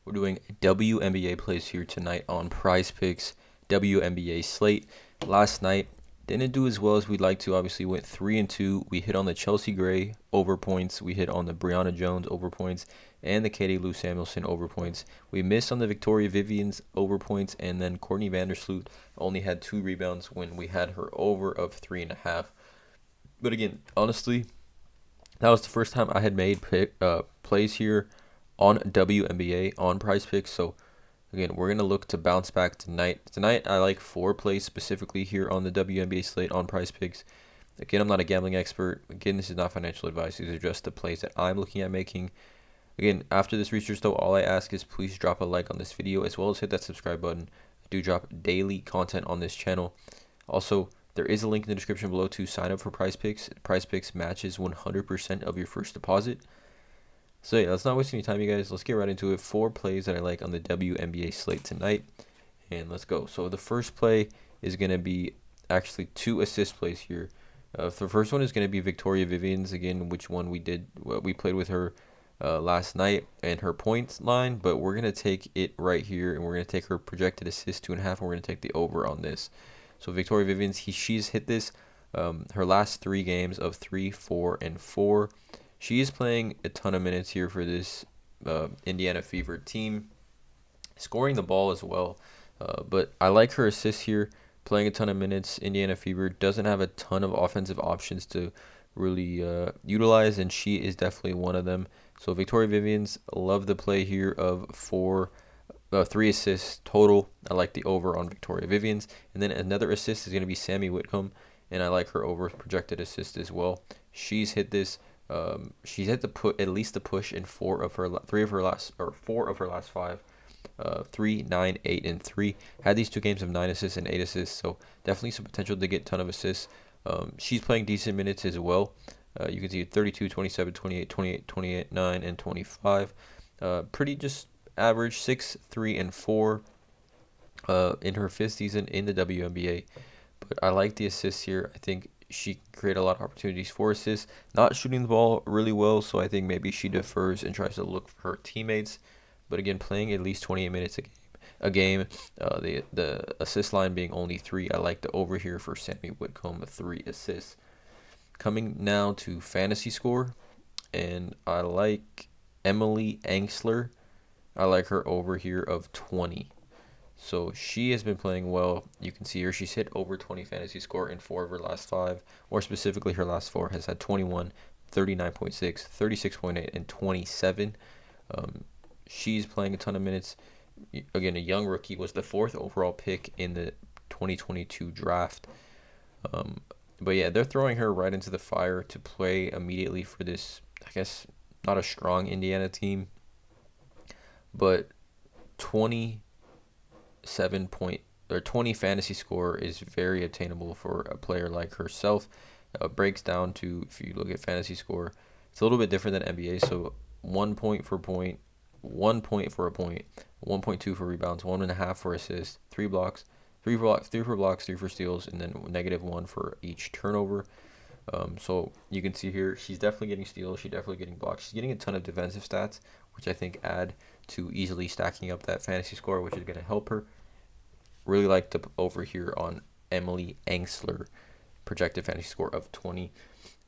We're doing WNBA plays here tonight on PrizePicks WNBA slate. Last night didn't do as well as we'd like to. Obviously went 3-2. We hit on the Chelsea Gray over points. We hit on the Brianna Jones over points and the Katie Lou Samuelson over points. We missed on the Victoria Vivian's over points, and then Courtney Vandersloot only had 2 rebounds when we had her over of 3.5. But again, honestly, that was the first time I had made plays here on WNBA on PrizePicks. So again, we're gonna look to bounce back tonight. Tonight, I like 4 plays specifically here on the WNBA slate on PrizePicks. Again, I'm not a gambling expert. Again, this is not financial advice. These are just the plays that I'm looking at making. Again, after this research though, all I ask is please drop a like on this video as well as hit that subscribe button. I do drop daily content on this channel. Also, there is a link in the description below to sign up for PrizePicks. PrizePicks matches 100% of your first deposit. So yeah, let's not waste any time, you guys. Let's get right into it. 4 plays that I like on the WNBA slate tonight, and let's go. So the first play is going to be actually 2 assist plays here. The first one is going to be Victoria Vivian's, again, which one we played with her last night and her points line, but we're going to take it right here, and we're going to take her projected assist 2.5, and we're going to take the over on this. So Victoria Vivian's, she's hit this her last 3 games of 3, 4, and 4. She is playing a ton of minutes here for this Indiana Fever team, scoring the ball as well. But I like her assists here, playing a ton of minutes. Indiana Fever doesn't have a ton of offensive options to really utilize, and she is definitely one of them. So Victoria Vivian's, love the play here of 3 assists total. I like the over on Victoria Vivian's. And then another assist is going to be Sammy Whitcomb, and I like her over projected assist as well. She's hit this. She's had to put at least a push in 4 of her last 5. 3, 9, 8, and 3. Had these 2 games of 9 assists and 8 assists, so definitely some potential to get a ton of assists. She's playing decent minutes as well. You can see 32, 27, 28, 28, 28, 9, and 25. Pretty just average 6, 3, and 4 in her 5th season in the WNBA. But I like the assists here. I think she create a lot of opportunities for assists. Not shooting the ball really well, so I think maybe she defers and tries to look for her teammates. But again, playing at least 28 minutes a game. The assist line being only 3. I like the over here for Sammy Whitcomb, 3 assists. Coming now to fantasy score, and I like Emily Angsler. I like her over here of 20. So she has been playing well. You can see her. She's hit over 20 fantasy score in 4 of her last 5. More specifically, her last 4 has had 21, 39.6, 36.8, and 27. She's playing a ton of minutes. Again, a young rookie, was the 4th overall pick in the 2022 draft. But yeah, they're throwing her right into the fire to play immediately for this, I guess, not a strong Indiana team, but 20 fantasy score is very attainable for a player like herself. Breaks down to, if you look at fantasy score, it's a little bit different than NBA. So 1 point for point, 1 point for a point, 1.2 for rebounds, 1.5 for assists, 3 blocks, 3 for blocks, 3 for steals, and then -1 for each turnover. So you can see here, she's definitely getting steals, she's definitely getting blocks, she's getting a ton of defensive stats, which I think add to easily stacking up that fantasy score, which is going to help her. Really like the over here on Emily Angsler, projected fantasy score of 20.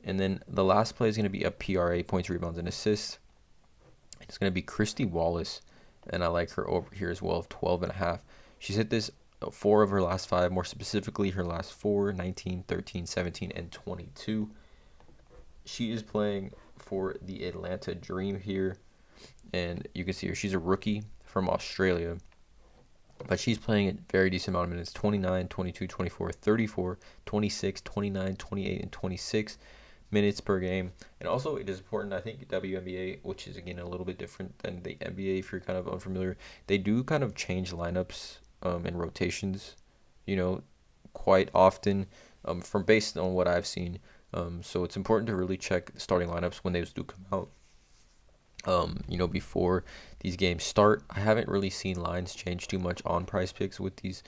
And then the last play is going to be a PRA, points, rebounds, and assists. It's going to be Christy Wallace, and I like her over here as well of 12.5. She's hit this 4 of her last 5, more specifically her last 4, 19, 13, 17, and 22. She is playing for the Atlanta Dream here, and you can see her. She's a rookie from Australia, but she's playing a very decent amount of minutes: 29, 22, 24, 34, 26, 29, 28, and 26 minutes per game. And also, it is important, I think, WNBA, which is again a little bit different than the NBA if you're kind of unfamiliar, they do kind of change lineups and rotations, quite often, from based on what I've seen. So it's important to really check the starting lineups when those do come out. Before these games start. I haven't really seen lines change too much on PrizePicks with these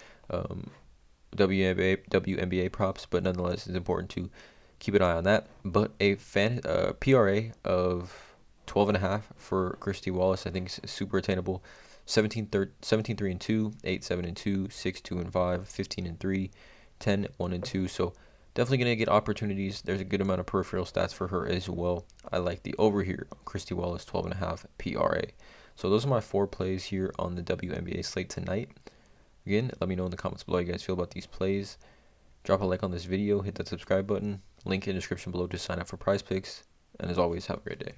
WNBA props, but nonetheless, it's important to keep an eye on that. But a PRA of 12.5 for Christy Wallace, I think, is super attainable. 17 3 and 2, 8 7 and 2, 6 2 and 5, 15 and 3, 10 1 and 2. So definitely going to get opportunities. There's a good amount of peripheral stats for her as well. I like the over here on Christy Wallace, 12.5 PRA. So those are my 4 plays here on the WNBA slate tonight. Again, let me know in the comments below how you guys feel about these plays. Drop a like on this video, hit that subscribe button, link in the description below to sign up for PrizePicks, and as always, have a great day.